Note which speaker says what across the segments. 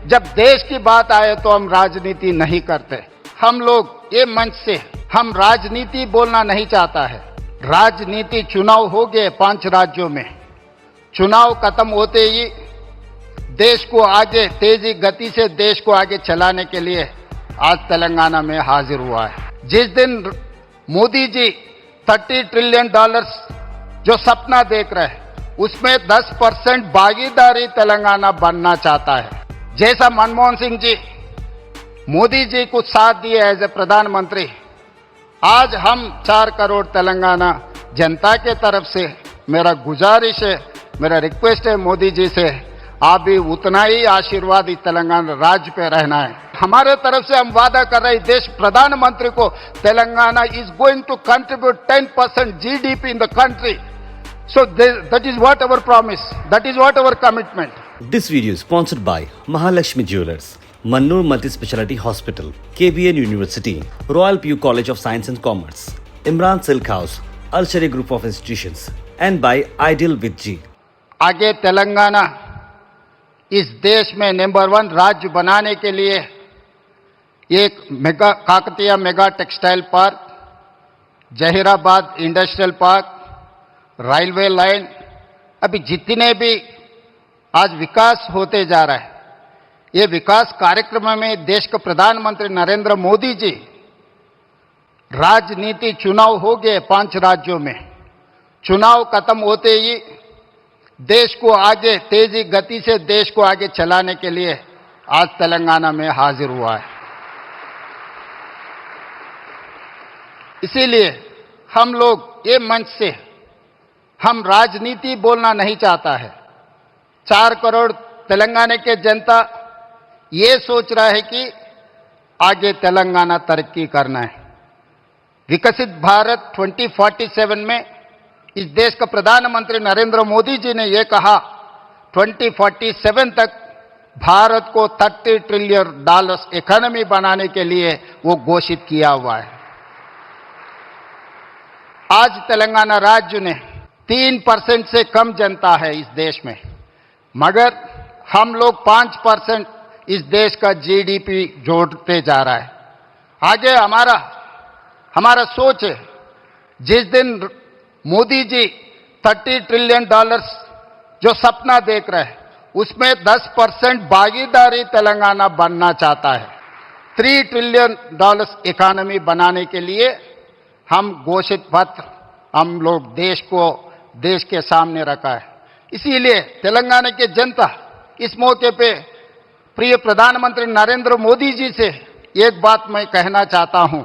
Speaker 1: जब देश की बात आए तो हम राजनीति नहीं करते। हम लोग ये मंच से हम राजनीति बोलना नहीं चाहता है। राजनीति चुनाव हो गए 5 राज्यों में। चुनाव खत्म होते ही देश को आगे तेजी गति से देश को आगे चलाने के लिए आज तेलंगाना में हाजिर हुआ है। जिस दिन मोदी जी $30 ट्रिलियन जो सपना देख रहे हैं उसमें 10% भागीदारी तेलंगाना बनना चाहता है। जैसा मनमोहन सिंह जी मोदी जी को साथ दिए एज ए प्रधानमंत्री, आज हम 4 करोड़ तेलंगाना जनता के तरफ से मेरा गुजारिश है, मेरा रिक्वेस्ट है मोदी जी से, आप भी उतना ही आशीर्वाद इस तेलंगाना राज्य पे रहना है। हमारे तरफ से हम वादा कर रहे हैं देश प्रधानमंत्री को Telangana is going to contribute 10% GDP in the country. So that is what our promise, that is what our commitment.
Speaker 2: This video is sponsored by Mahalakshmi Jewelers, Mannur Multi-Speciality Hospital, KBN University, Royal PU College of Science and Commerce, Imran Silk House, Al-Sharia Group of Institutions, and by Ideal with G.
Speaker 1: आगे तेलंगाना इस देश में number 1 राज्य बनाने के लिए एक Kakatiya mega textile park, Zaheerabad industrial park, railway line, अभी जितने भी आज विकास होते जा रहा है, ये विकास कार्यक्रम में देश के प्रधानमंत्री नरेंद्र मोदी जी राजनीति चुनाव हो गए 5 राज्यों में। चुनाव खत्म होते ही देश को आगे तेजी गति से देश को आगे चलाने के लिए आज तेलंगाना में हाजिर हुआ है। इसीलिए हम लोग ये मंच से हम राजनीति बोलना नहीं चाहता है। 4 करोड़ तेलंगाना के जनता ये सोच रहा है कि आगे तेलंगाना तरक्की करना है। विकसित भारत 2047 में इस देश का प्रधानमंत्री नरेंद्र मोदी जी ने ये कहा 2047 तक भारत को $30 ट्रिलियन इकोनॉमी बनाने के लिए वो घोषित किया हुआ है। आज तेलंगाना राज्य ने 3% से कम जनता है इस देश में, मगर हम लोग 5% इस देश का GDP जोड़ते जा रहा है। आगे हमारा सोच है, जिस दिन मोदी जी $30 ट्रिलियन जो सपना देख रहे हैं उसमें 10% भागीदारी तेलंगाना बनना चाहता है। $3 ट्रिलियन इकोनॉमी बनाने के लिए हम घोषित पत्र हम लोग देश के सामने रखा है। इसीलिए तेलंगाना के जनता इस मौके पे प्रिय प्रधानमंत्री नरेंद्र मोदी जी से एक बात मैं कहना चाहता हूं।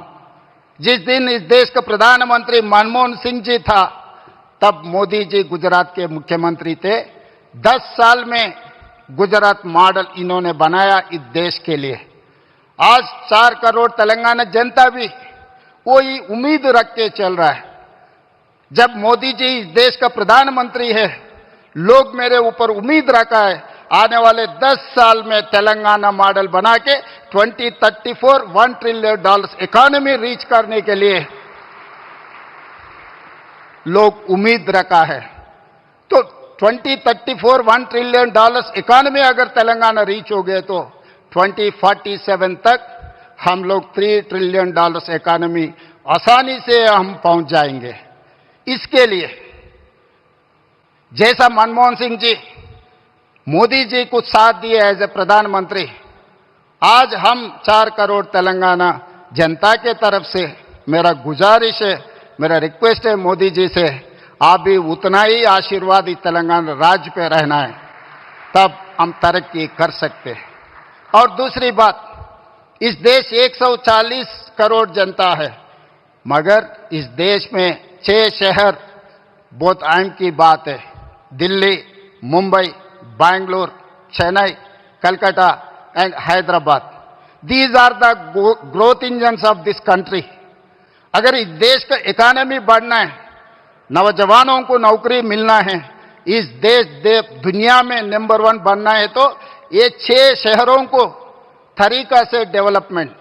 Speaker 1: जिस दिन इस देश का प्रधानमंत्री मनमोहन सिंह जी था, तब मोदी जी गुजरात के मुख्यमंत्री थे। 10 साल में गुजरात मॉडल इन्होंने बनाया इस देश के लिए। आज 4 करोड़ तेलंगाना जनता भी वही उम्मीद रख के चल रहा है। जब मोदी जी इस देश का प्रधानमंत्री है, लोग मेरे ऊपर उम्मीद रखा है आने वाले 10 साल में तेलंगाना मॉडल बना के 2034 $1 ट्रिलियन इकोनॉमी रीच करने के लिए लोग उम्मीद रखा है। तो 2034 $1 ट्रिलियन इकोनॉमी अगर तेलंगाना रीच हो गए तो 2047 तक हम लोग $3 ट्रिलियन इकोनॉमी आसानी से हम पहुंच जाएंगे। इसके लिए जैसा मनमोहन सिंह जी मोदी जी को साथ दिए एज ए प्रधानमंत्री, आज हम 4 करोड़ तेलंगाना जनता के तरफ से मेरा गुजारिश है, मेरा रिक्वेस्ट है मोदी जी से, आप भी उतना ही आशीर्वाद इस तेलंगाना राज्य पे रहना है, तब हम तरक्की कर सकते हैं। और दूसरी बात, इस देश 140 करोड़ जनता है, मगर इस देश में 6 शहर बहुत अहम की बात है। Delhi, Mumbai, Bangalore, Chennai, Calcutta and Hyderabad. These are the growth engines of this country. अगर इस देश का इकोनॉमी बढ़ना है, नौजवानों को नौकरी मिलना है, इस दुनिया में नंबर 1 बनना है, तो ये 6 शहरों को तरीका से डेवलपमेंट,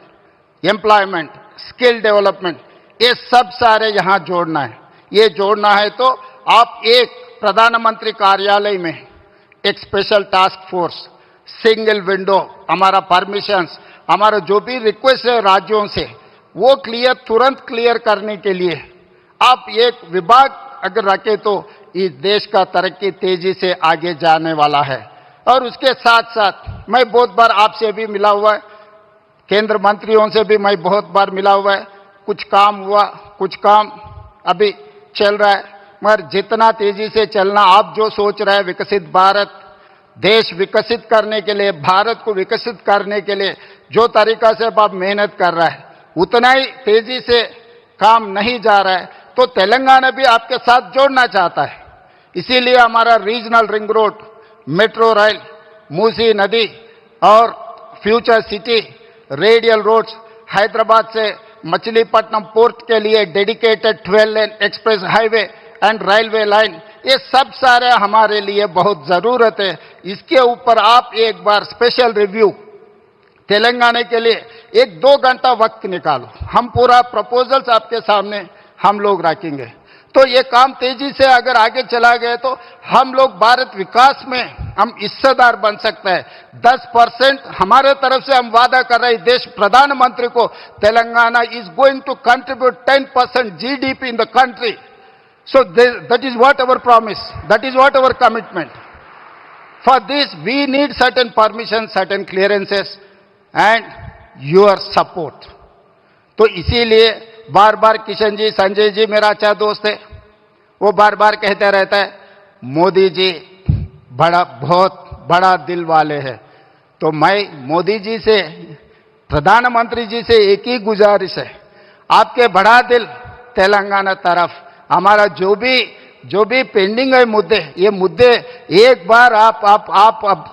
Speaker 1: एम्प्लॉयमेंट, स्किल डेवलपमेंट, ये सब सारे यहां जोड़ना है। ये जोड़ना है तो आप एक प्रधानमंत्री कार्यालय में एक special task force single window, हमारा परमिशंस, हमारा जो भी रिक्वेस्ट है राज्यों से, वो तुरंत क्लियर करने के लिए आप एक विभाग अगर रखे तो इस देश का तरक्की तेजी से आगे जाने वाला है। और उसके साथ साथ मैं बहुत बार आपसे भी मिला हुआ है, केंद्र मंत्रियों से भी मैं बहुत बार मिला हुआ है, कुछ काम हुआ, कुछ काम अभी चल रहा है, मगर जितना तेजी से चलना आप जो सोच रहे हैं, विकसित भारत, देश विकसित करने के लिए, भारत को विकसित करने के लिए जो तरीका से अब आप मेहनत कर रहा है, उतना ही तेजी से काम नहीं जा रहा है। तो तेलंगाना भी आपके साथ जोड़ना चाहता है, इसीलिए हमारा regional ring road, metro rail, Musi नदी और future city, radial roads, Hyderabad से मछलीपट्टनम पोर्ट के लिए dedicated 12 lane express highway and railway line, ये सब सारे हमारे लिए बहुत ज़रूरत है। इसके ऊपर आप एक बार स्पेशल रिव्यू तेलंगाना के लिए 1-2 घंटा वक्त निकालो, हम पूरा प्रपोजल्स आपके सामने हम लोग रखेंगे। तो ये काम तेजी से अगर आगे चला गया तो हम लोग भारत विकास में हम हिस्सेदार बन सकते हैं। 10% हमारे तरफ से हम वादा कर रहे हैं, देश प्रधानमंत्री को, Telangana is going to contribute 10% GDP in the country. So that is what our promise, that is what our commitment. For this we need certain permissions, certain clearances and your support. तो इसीलिए बार बार किशन जी, संजय जी मेरा अच्छा दोस्त है, वो बार बार कहते रहता है मोदी जी बहुत बड़ा दिल वाले हैं। तो मैं मोदी जी से, प्रधानमंत्री जी से एक ही गुजारिश है, आपके बड़ा दिल तेलंगाना तरफ, हमारा जो भी पेंडिंग है मुद्दे, ये मुद्दे एक बार आप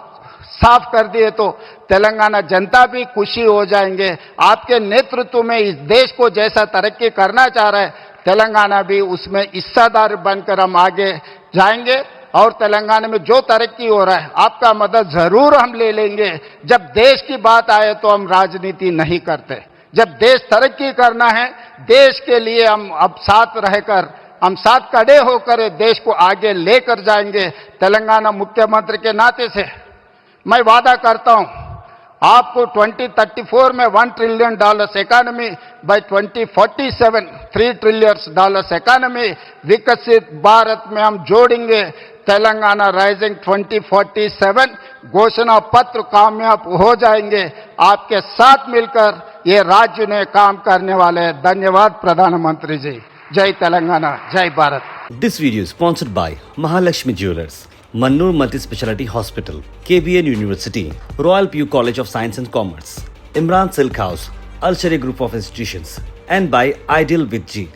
Speaker 1: साफ कर दिए तो तेलंगाना जनता भी खुशी हो जाएंगे। आपके नेतृत्व में इस देश को जैसा तरक्की करना चाह रहा है, तेलंगाना भी उसमें हिस्सेदार बनकर हम आगे जाएंगे। और तेलंगाना में जो तरक्की हो रहा है, आपका मदद जरूर हम ले लेंगे। जब देश की बात आए तो हम राजनीति नहीं करते, जब देश तरक्की करना है, देश के लिए हम अब साथ रहकर, हम साथ खड़े होकर देश को आगे लेकर जाएंगे। तेलंगाना मुख्यमंत्री के नाते से मैं वादा करता हूं, आपको 2034 में $1 trillion economy, by 2047 $3 trillion economy, विकसित भारत में हम जोड़ेंगे। तेलंगाना राइजिंग 2047 घोषणा पत्र कामयाब हो जाएंगे। आपके साथ मिलकर ये राज्य ने काम करने वाले हैं। धन्यवाद प्रधानमंत्री जी। जय तेलंगाना, जय Bharat.
Speaker 2: This video is sponsored by Mahalakshmi Jewelers, Mannur Multi-Speciality Hospital, KBN University, Royal PU College of Science and Commerce, Imran Silk House, Al Sharia Group of Institutions, and by Ideal with G.